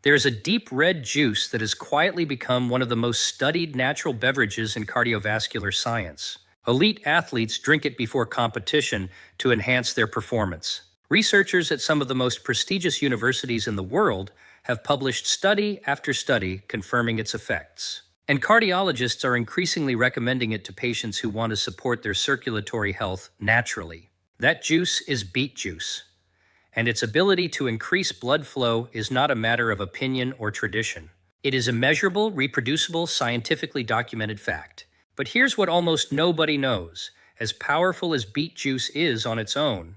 There is a deep red juice that has quietly become one of the most studied natural beverages in cardiovascular science. Elite athletes drink it before competition to enhance their performance. Researchers at some of the most prestigious universities in the world have published study after study confirming its effects. And cardiologists are increasingly recommending it to patients who want to support their circulatory health naturally. That juice is beet juice, and its ability to increase blood flow is not a matter of opinion or tradition. It is a measurable, reproducible, scientifically documented fact. But here's what almost nobody knows. As powerful as beet juice is on its own,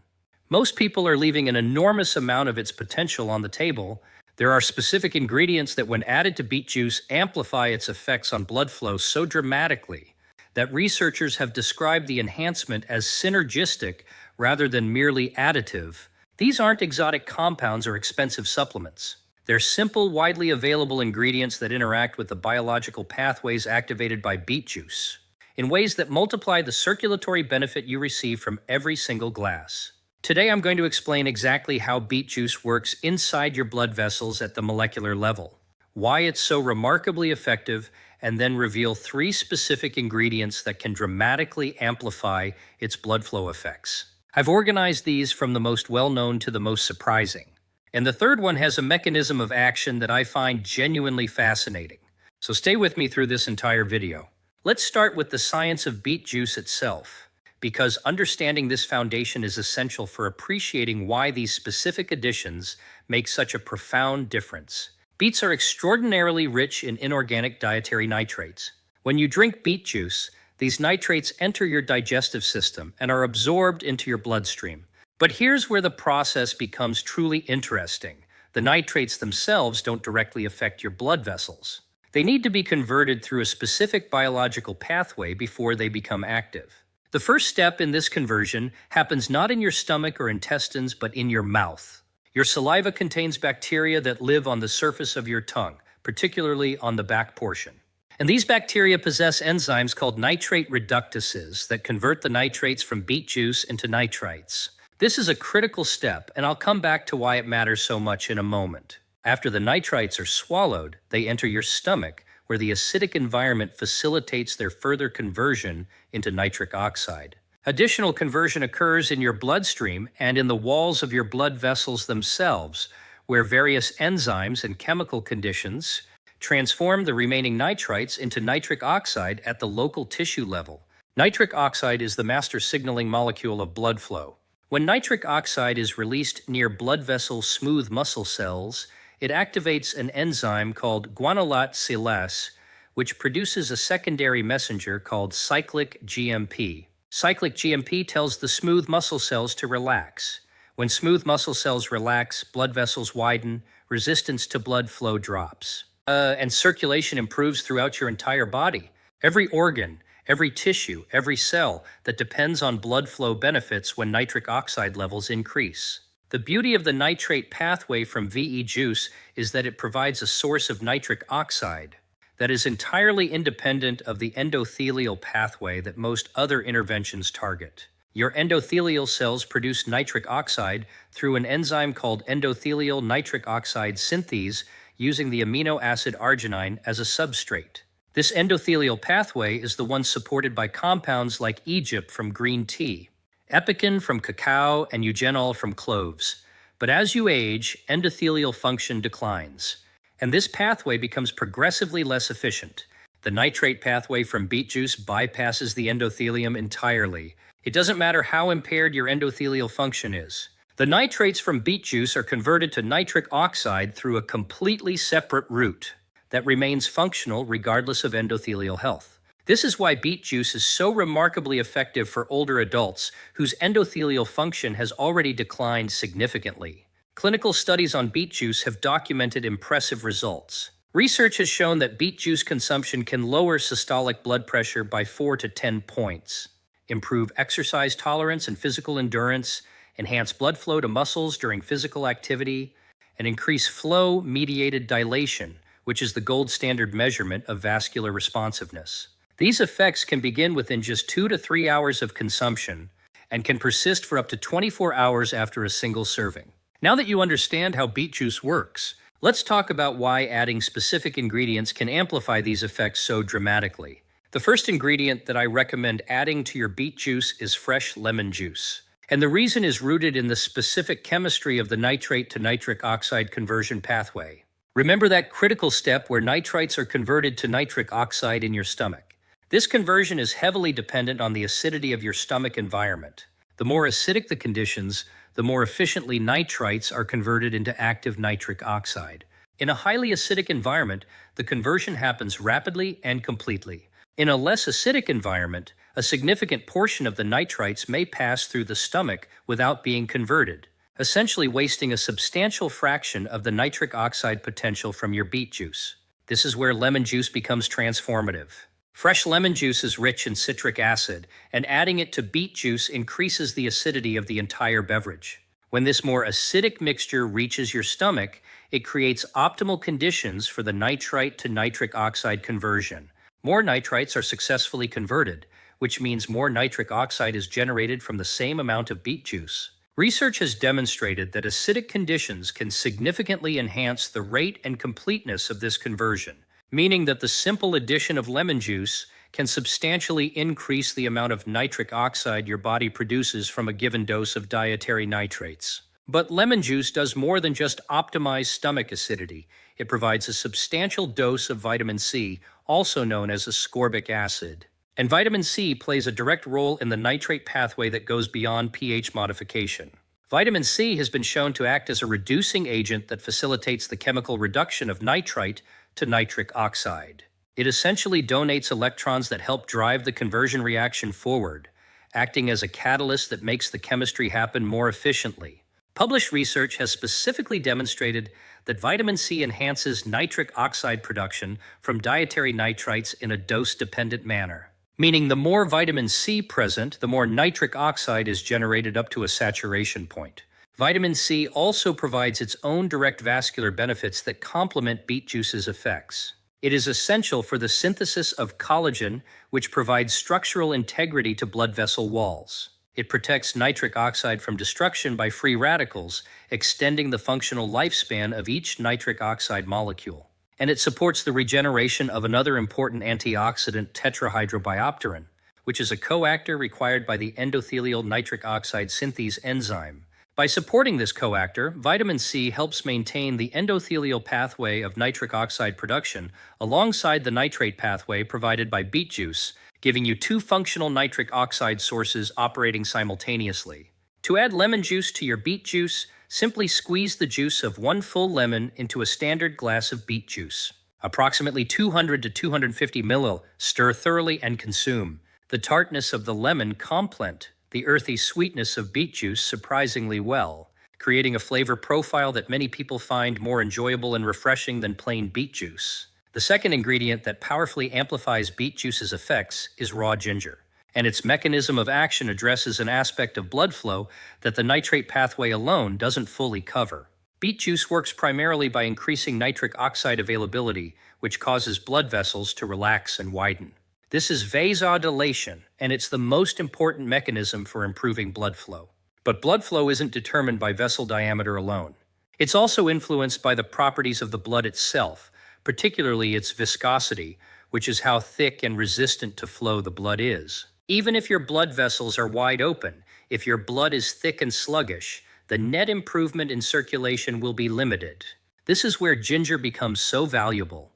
most people are leaving an enormous amount of its potential on the table. There are specific ingredients that, when added to beet juice, amplify its effects on blood flow so dramatically that researchers have described the enhancement as synergistic rather than merely additive. These aren't exotic compounds or expensive supplements. They're simple, widely available ingredients that interact with the biological pathways activated by beet juice in ways that multiply the circulatory benefit you receive from every single glass. Today, I'm going to explain exactly how beet juice works inside your blood vessels at the molecular level, why it's so remarkably effective, and then reveal 3 specific ingredients that can dramatically amplify its blood flow effects. I've organized these from the most well-known to the most surprising. And the third one has a mechanism of action that I find genuinely fascinating. So stay with me through this entire video. Let's start with the science of beet juice itself, because understanding this foundation is essential for appreciating why these specific additions make such a profound difference. Beets are extraordinarily rich in inorganic dietary nitrates. When you drink beet juice, these nitrates enter your digestive system and are absorbed into your bloodstream. But here's where the process becomes truly interesting. The nitrates themselves don't directly affect your blood vessels. They need to be converted through a specific biological pathway before they become active. The first step in this conversion happens not in your stomach or intestines, but in your mouth. Your saliva contains bacteria that live on the surface of your tongue, particularly on the back portion. And these bacteria possess enzymes called nitrate reductases that convert the nitrates from beet juice into nitrites. This is a critical step, and I'll come back to why it matters so much in a moment. After the nitrites are swallowed, they enter your stomach, where the acidic environment facilitates their further conversion into nitric oxide. Additional conversion occurs in your bloodstream and in the walls of your blood vessels themselves, where various enzymes and chemical conditions transform the remaining nitrites into nitric oxide at the local tissue level. Nitric oxide is the master signaling molecule of blood flow. When nitric oxide is released near blood vessel smooth muscle cells, it activates an enzyme called guanylate cyclase, which produces a secondary messenger called cyclic GMP. Cyclic GMP tells the smooth muscle cells to relax. When smooth muscle cells relax, blood vessels widen, resistance to blood flow drops, and circulation improves throughout your entire body. Every organ, every tissue, every cell that depends on blood flow benefits when nitric oxide levels increase. The beauty of the nitrate pathway from VE juice is that it provides a source of nitric oxide that is entirely independent of the endothelial pathway that most other interventions target. Your endothelial cells produce nitric oxide through an enzyme called endothelial nitric oxide synthase using the amino acid arginine as a substrate. This endothelial pathway is the one supported by compounds like Egypt from green tea, epicin from cacao, and eugenol from cloves. But as you age, endothelial function declines, and this pathway becomes progressively less efficient. The nitrate pathway from beet juice bypasses the endothelium entirely. It doesn't matter how impaired your endothelial function is. The nitrates from beet juice are converted to nitric oxide through a completely separate route that remains functional regardless of endothelial health. This is why beet juice is so remarkably effective for older adults whose endothelial function has already declined significantly. Clinical studies on beet juice have documented impressive results. Research has shown that beet juice consumption can lower systolic blood pressure by 4 to 10 points, improve exercise tolerance and physical endurance, enhance blood flow to muscles during physical activity, and increase flow-mediated dilation, which is the gold standard measurement of vascular responsiveness. These effects can begin within just 2 to 3 hours of consumption and can persist for up to 24 hours after a single serving. Now that you understand how beet juice works, Let's talk about why adding specific ingredients can amplify these effects so dramatically. The first ingredient that I recommend adding to your beet juice is fresh lemon juice. And the reason is rooted in the specific chemistry of the nitrate to nitric oxide conversion pathway. Remember that critical step where nitrites are converted to nitric oxide in your stomach. This conversion is heavily dependent on the acidity of your stomach environment. The more acidic the conditions, the more efficiently nitrites are converted into active nitric oxide. In a highly acidic environment, the conversion happens rapidly and completely. In a less acidic environment, a significant portion of the nitrites may pass through the stomach without being converted, essentially wasting a substantial fraction of the nitric oxide potential from your beet juice. This is where lemon juice becomes transformative. Fresh lemon juice is rich in citric acid, and adding it to beet juice increases the acidity of the entire beverage. When this more acidic mixture reaches your stomach, it creates optimal conditions for the nitrite to nitric oxide conversion. More nitrites are successfully converted, which means more nitric oxide is generated from the same amount of beet juice. Research has demonstrated that acidic conditions can significantly enhance the rate and completeness of this conversion, meaning that the simple addition of lemon juice can substantially increase the amount of nitric oxide your body produces from a given dose of dietary nitrates. But lemon juice does more than just optimize stomach acidity. It provides a substantial dose of vitamin C, also known as ascorbic acid. And vitamin C plays a direct role in the nitrate pathway that goes beyond pH modification. Vitamin C has been shown to act as a reducing agent that facilitates the chemical reduction of nitrite to nitric oxide. It essentially donates electrons that help drive the conversion reaction forward, acting as a catalyst that makes the chemistry happen more efficiently. Published research has specifically demonstrated that vitamin C enhances nitric oxide production from dietary nitrites in a dose-dependent manner, meaning the more vitamin C present, the more nitric oxide is generated up to a saturation point. Vitamin C also provides its own direct vascular benefits that complement beet juice's effects. It is essential for the synthesis of collagen, which provides structural integrity to blood vessel walls. It protects nitric oxide from destruction by free radicals, extending the functional lifespan of each nitric oxide molecule. And it supports the regeneration of another important antioxidant, tetrahydrobiopterin, which is a coactor required by the endothelial nitric oxide synthase enzyme. By supporting this coactor, vitamin C helps maintain the endothelial pathway of nitric oxide production alongside the nitrate pathway provided by beet juice, giving you two functional nitric oxide sources operating simultaneously. To add lemon juice to your beet juice, simply squeeze the juice of one full lemon into a standard glass of beet juice. Approximately 200 to 250 ml, stir thoroughly and consume. The tartness of the lemon complement the earthy sweetness of beet juice surprisingly well, creating a flavor profile that many people find more enjoyable and refreshing than plain beet juice. The second ingredient that powerfully amplifies beet juice's effects is raw ginger, and its mechanism of action addresses an aspect of blood flow that the nitrate pathway alone doesn't fully cover. Beet juice works primarily by increasing nitric oxide availability, which causes blood vessels to relax and widen. This is vasodilation, and it's the most important mechanism for improving blood flow. But blood flow isn't determined by vessel diameter alone. It's also influenced by the properties of the blood itself, particularly its viscosity, which is how thick and resistant to flow the blood is. Even if your blood vessels are wide open, if your blood is thick and sluggish, the net improvement in circulation will be limited. This is where ginger becomes so valuable.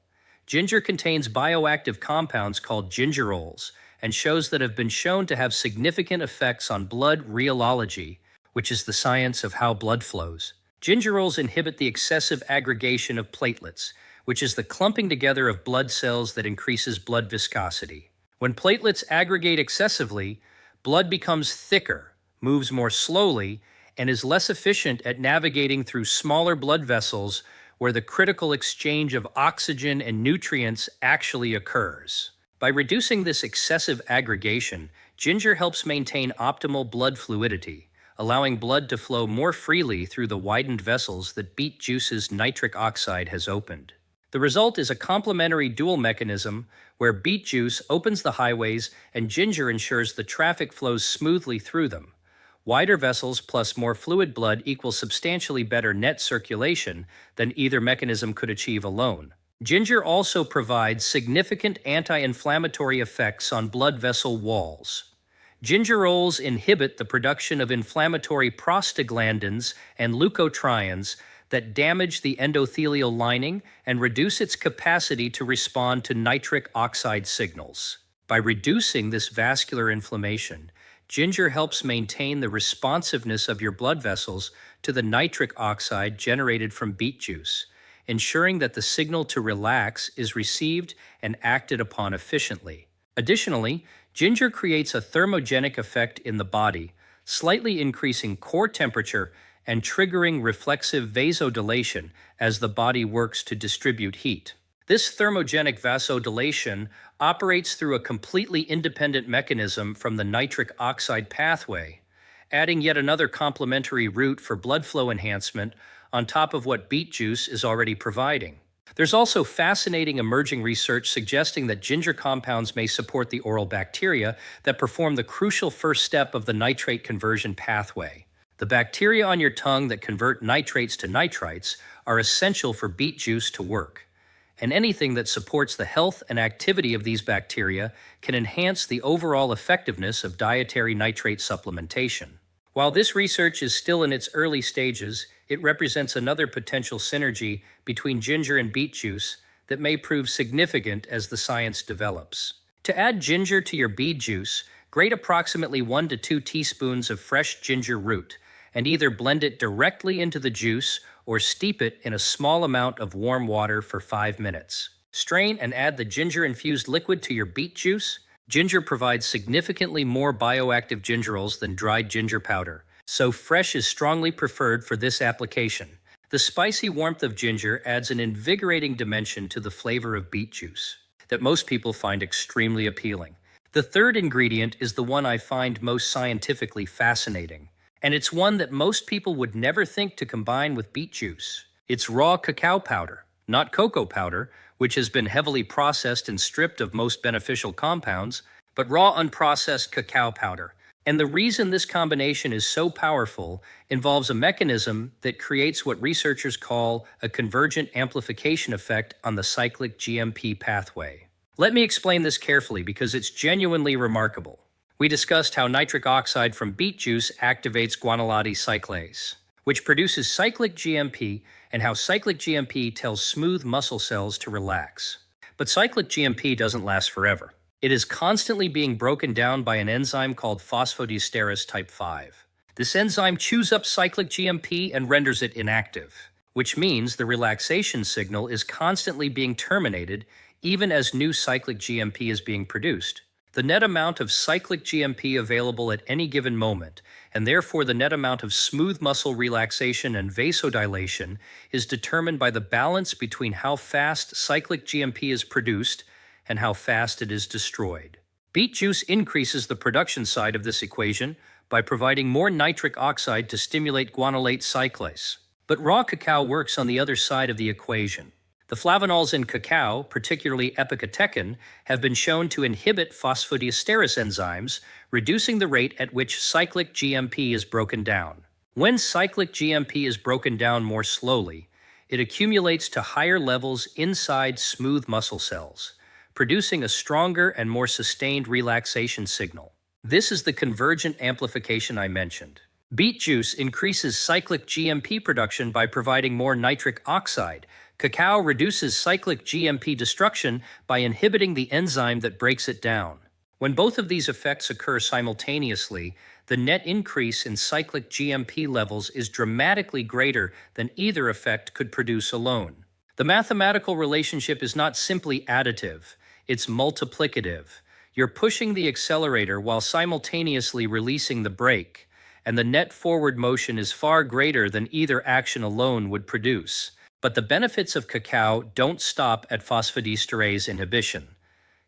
Ginger contains bioactive compounds called gingerols and shows that have been shown to have significant effects on blood rheology, which is the science of how blood flows. Gingerols inhibit the excessive aggregation of platelets, which is the clumping together of blood cells that increases blood viscosity. When platelets aggregate excessively, blood becomes thicker, moves more slowly, and is less efficient at navigating through smaller blood vessels where the critical exchange of oxygen and nutrients actually occurs. By reducing this excessive aggregation, ginger helps maintain optimal blood fluidity, allowing blood to flow more freely through the widened vessels that beet juice's nitric oxide has opened. The result is a complementary dual mechanism where beet juice opens the highways and ginger ensures the traffic flows smoothly through them. Wider vessels plus more fluid blood equals substantially better net circulation than either mechanism could achieve alone. Ginger also provides significant anti-inflammatory effects on blood vessel walls. Gingerols inhibit the production of inflammatory prostaglandins and leukotrienes that damage the endothelial lining and reduce its capacity to respond to nitric oxide signals. By reducing this vascular inflammation, ginger helps maintain the responsiveness of your blood vessels to the nitric oxide generated from beet juice, ensuring that the signal to relax is received and acted upon efficiently. Additionally, ginger creates a thermogenic effect in the body, slightly increasing core temperature and triggering reflexive vasodilation as the body works to distribute heat. This thermogenic vasodilation operates through a completely independent mechanism from the nitric oxide pathway, adding yet another complementary route for blood flow enhancement on top of what beet juice is already providing. There's also fascinating emerging research suggesting that ginger compounds may support the oral bacteria that perform the crucial first step of the nitrate conversion pathway. The bacteria on your tongue that convert nitrates to nitrites are essential for beet juice to work, and anything that supports the health and activity of these bacteria can enhance the overall effectiveness of dietary nitrate supplementation. While this research is still in its early stages, it represents another potential synergy between ginger and beet juice that may prove significant as the science develops. To add ginger to your beet juice, grate approximately 1 to 2 teaspoons of fresh ginger root and either blend it directly into the juice or steep it in a small amount of warm water for 5 minutes. Strain and add the ginger-infused liquid to your beet juice. Ginger provides significantly more bioactive gingerols than dried ginger powder, so fresh is strongly preferred for this application. The spicy warmth of ginger adds an invigorating dimension to the flavor of beet juice that most people find extremely appealing. The third ingredient is the one I find most scientifically fascinating, and it's one that most people would never think to combine with beet juice. It's raw cacao powder, not cocoa powder, which has been heavily processed and stripped of most beneficial compounds, but raw unprocessed cacao powder. And the reason this combination is so powerful involves a mechanism that creates what researchers call a convergent amplification effect on the cyclic GMP pathway. Let me explain this carefully because it's genuinely remarkable. We discussed how nitric oxide from beet juice activates guanylate cyclase, which produces cyclic GMP, and how cyclic GMP tells smooth muscle cells to relax. But cyclic GMP doesn't last forever. It is constantly being broken down by an enzyme called phosphodiesterase type 5. This enzyme chews up cyclic GMP and renders it inactive, which means the relaxation signal is constantly being terminated even as new cyclic GMP is being produced. The net amount of cyclic GMP available at any given moment, and therefore the net amount of smooth muscle relaxation and vasodilation, is determined by the balance between how fast cyclic GMP is produced and how fast it is destroyed. Beet juice increases the production side of this equation by providing more nitric oxide to stimulate guanylate cyclase. But raw cacao works on the other side of the equation. The flavonols in cacao, particularly epicatechin, have been shown to inhibit phosphodiesterase enzymes, reducing the rate at which cyclic GMP is broken down. When cyclic GMP is broken down more slowly, it accumulates to higher levels inside smooth muscle cells, producing a stronger and more sustained relaxation signal. This is the convergent amplification I mentioned. Beet juice increases cyclic GMP production by providing more nitric oxide. Cacao reduces cyclic GMP destruction by inhibiting the enzyme that breaks it down. When both of these effects occur simultaneously, the net increase in cyclic GMP levels is dramatically greater than either effect could produce alone. The mathematical relationship is not simply additive, it's multiplicative. You're pushing the accelerator while simultaneously releasing the brake, and the net forward motion is far greater than either action alone would produce. But the benefits of cacao don't stop at phosphodiesterase inhibition.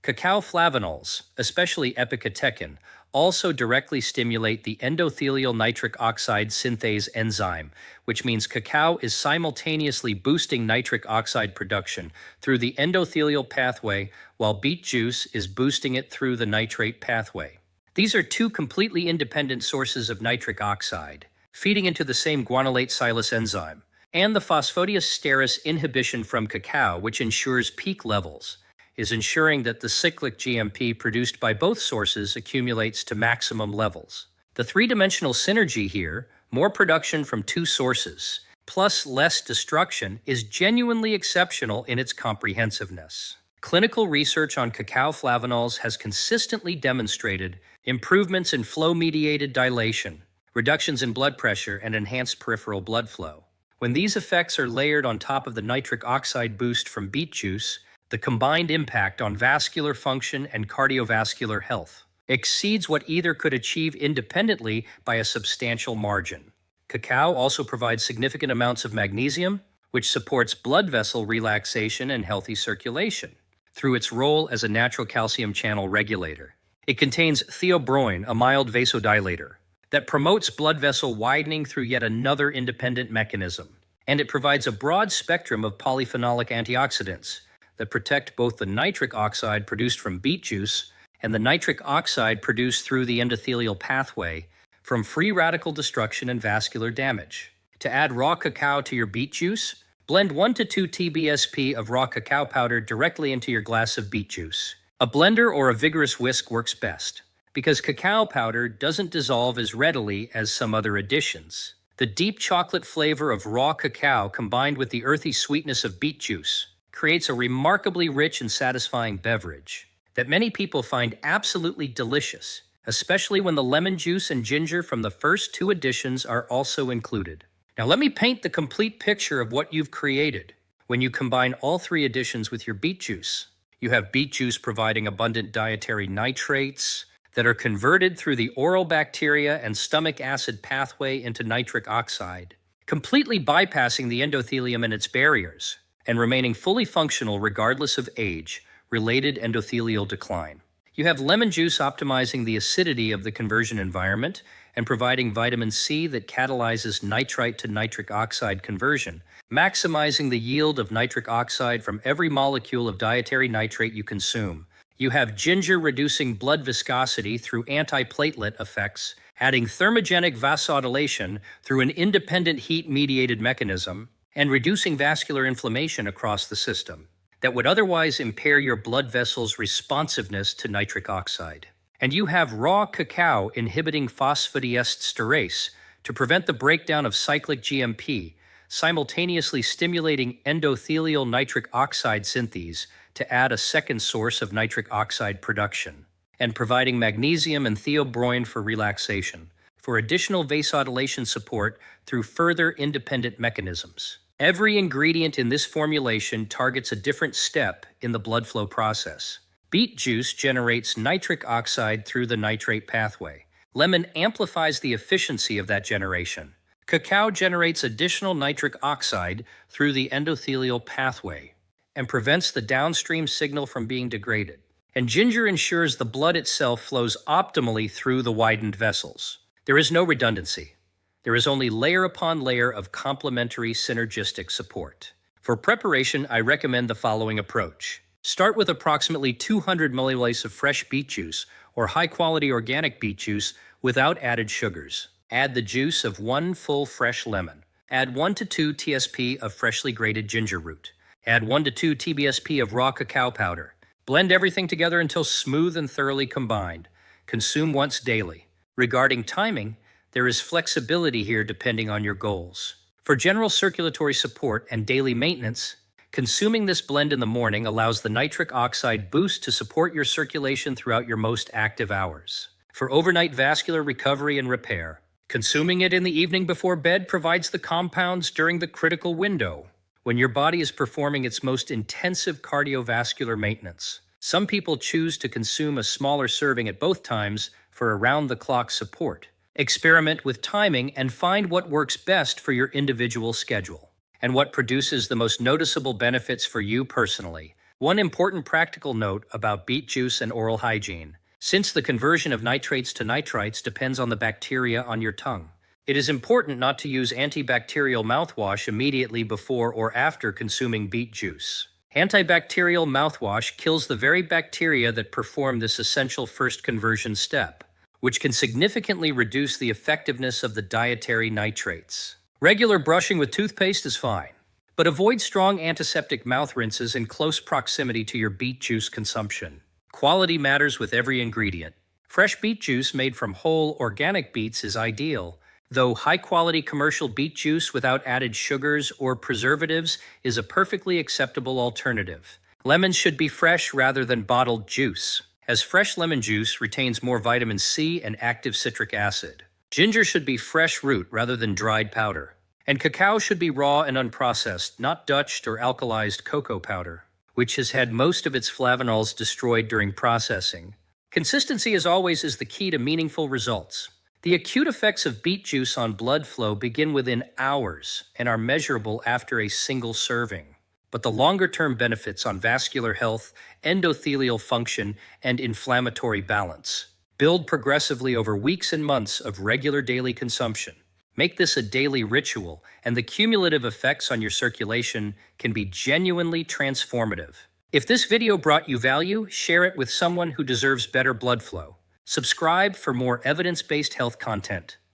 Cacao flavonols, especially epicatechin, also directly stimulate the endothelial nitric oxide synthase enzyme, which means cacao is simultaneously boosting nitric oxide production through the endothelial pathway while beet juice is boosting it through the nitrate pathway. These are two completely independent sources of nitric oxide, feeding into the same guanylate silase enzyme, and the phosphodiesterase inhibition from cacao, which ensures peak levels, is ensuring that the cyclic GMP produced by both sources accumulates to maximum levels. The three-dimensional synergy here, more production from two sources, plus less destruction, is genuinely exceptional in its comprehensiveness. Clinical research on cacao flavanols has consistently demonstrated improvements in flow-mediated dilation, reductions in blood pressure, and enhanced peripheral blood flow. When these effects are layered on top of the nitric oxide boost from beet juice, the combined impact on vascular function and cardiovascular health exceeds what either could achieve independently by a substantial margin. Cacao also provides significant amounts of magnesium, which supports blood vessel relaxation and healthy circulation through its role as a natural calcium channel regulator. It contains theobromine, a mild vasodilator, that promotes blood vessel widening through yet another independent mechanism. And it provides a broad spectrum of polyphenolic antioxidants that protect both the nitric oxide produced from beet juice and the nitric oxide produced through the endothelial pathway from free radical destruction and vascular damage. To add raw cacao to your beet juice, blend 1 to 2 TBSP of raw cacao powder directly into your glass of beet juice. A blender or a vigorous whisk works best, because cacao powder doesn't dissolve as readily as some other additions. The deep chocolate flavor of raw cacao combined with the earthy sweetness of beet juice creates a remarkably rich and satisfying beverage that many people find absolutely delicious, especially when the lemon juice and ginger from the first two additions are also included. Now let me paint the complete picture of what you've created when you combine all three additions with your beet juice. You have beet juice providing abundant dietary nitrates that are converted through the oral bacteria and stomach acid pathway into nitric oxide, completely bypassing the endothelium and its barriers, and remaining fully functional regardless of age-related endothelial decline. You have lemon juice optimizing the acidity of the conversion environment and providing vitamin C that catalyzes nitrite to nitric oxide conversion, maximizing the yield of nitric oxide from every molecule of dietary nitrate you consume. You have ginger reducing blood viscosity through antiplatelet effects, adding thermogenic vasodilation through an independent heat-mediated mechanism, and reducing vascular inflammation across the system that would otherwise impair your blood vessels' responsiveness to nitric oxide. And you have raw cacao inhibiting phosphodiesterase to prevent the breakdown of cyclic GMP, simultaneously stimulating endothelial nitric oxide synthese to add a second source of nitric oxide production, and providing magnesium and theobromine for relaxation, for additional vasodilation support through further independent mechanisms. Every ingredient in this formulation targets a different step in the blood flow process. Beet juice generates nitric oxide through the nitrate pathway. Lemon amplifies the efficiency of that generation. Cacao generates additional nitric oxide through the endothelial pathway and prevents the downstream signal from being degraded. And ginger ensures the blood itself flows optimally through the widened vessels. There is no redundancy. There is only layer upon layer of complementary synergistic support. For preparation, I recommend the following approach. Start with approximately 200 milliliters of fresh beet juice or high-quality organic beet juice without added sugars. Add the juice of 1 full fresh lemon. Add 1 to 2 TSP of freshly grated ginger root. Add 1 to 2 TBSP of raw cacao powder. Blend everything together until smooth and thoroughly combined. Consume once daily. Regarding timing, there is flexibility here depending on your goals. For general circulatory support and daily maintenance, consuming this blend in the morning allows the nitric oxide boost to support your circulation throughout your most active hours. For overnight vascular recovery and repair, consuming it in the evening before bed provides the compounds during the critical window, when your body is performing its most intensive cardiovascular maintenance. Some people choose to consume a smaller serving at both times for around-the-clock support. Experiment with timing and find what works best for your individual schedule and what produces the most noticeable benefits for you personally. One important practical note about beet juice and oral hygiene. Since the conversion of nitrates to nitrites depends on the bacteria on your tongue, it is important not to use antibacterial mouthwash immediately before or after consuming beet juice. Antibacterial mouthwash kills the very bacteria that perform this essential first conversion step. which can significantly reduce the effectiveness of the dietary nitrates. Regular brushing with toothpaste is fine, but avoid strong antiseptic mouth rinses in close proximity to your beet juice consumption. Quality matters with every ingredient. Fresh beet juice made from whole, organic beets is ideal, though high-quality commercial beet juice without added sugars or preservatives is a perfectly acceptable alternative. Lemons should be fresh rather than bottled juice, as fresh lemon juice retains more vitamin C and active citric acid. Ginger should be fresh root rather than dried powder. And cacao should be raw and unprocessed, not Dutched or alkalized cocoa powder, which has had most of its flavonols destroyed during processing. Consistency, as always, is the key to meaningful results. The acute effects of beet juice on blood flow begin within hours and are measurable after a single serving. But the longer-term benefits on vascular health, endothelial function, and inflammatory balance build progressively over weeks and months of regular daily consumption. Make this a daily ritual, and the cumulative effects on your circulation can be genuinely transformative. If this video brought you value, share it with someone who deserves better blood flow. Subscribe for more evidence-based health content.